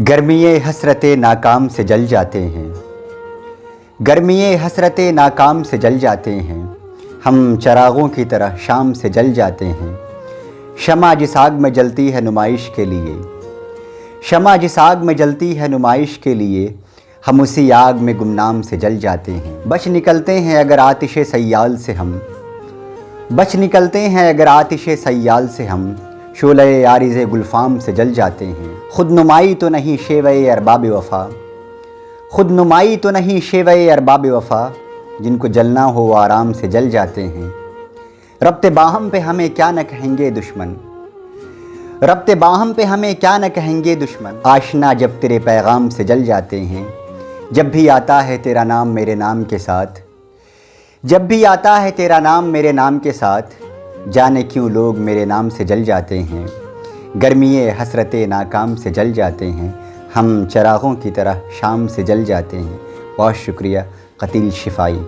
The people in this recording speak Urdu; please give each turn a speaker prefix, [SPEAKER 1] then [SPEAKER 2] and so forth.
[SPEAKER 1] گرمی حسرت ناکام سے جل جاتے ہیں، گرمی حسرت ناکام سے جل جاتے ہیں، ہم چراغوں کی طرح شام سے جل جاتے ہیں۔ شمع جس آگ میں جلتی ہے نمائش کے لیے، شمع جس آگ میں جلتی ہے نمائش کے لیے، ہم اسی آگ میں گمنام سے جل جاتے ہیں۔ بچ نکلتے ہیں اگر آتش سیال سے ہم، بچ نکلتے ہیں اگر آتش سیال سے ہم، شعلہ عارض گلفام سے جل جاتے ہیں۔ خود نمائی تو نہیں شیوہ ارباب وفا، خود نمائی تو نہیں شیوہ ارباب وفا، جن کو جلنا ہو وہ آرام سے جل جاتے ہیں۔ ربط باہم پہ ہمیں کیا نہ کہیں گے دشمن، ربط باہم پہ ہمیں کیا نہ کہیں گے دشمن، آشنا جب تیرے پیغام سے جل جاتے ہیں۔ جب بھی آتا ہے تیرا نام میرے نام کے ساتھ، جب بھی آتا ہے تیرا نام میرے نام کے ساتھ، جانے کیوں لوگ میرے نام سے جل جاتے ہیں۔ گرمی حسرت ناکام سے جل جاتے ہیں، ہم چراغوں کی طرح شام سے جل جاتے ہیں۔ بہت شکریہ قتیل شفائی۔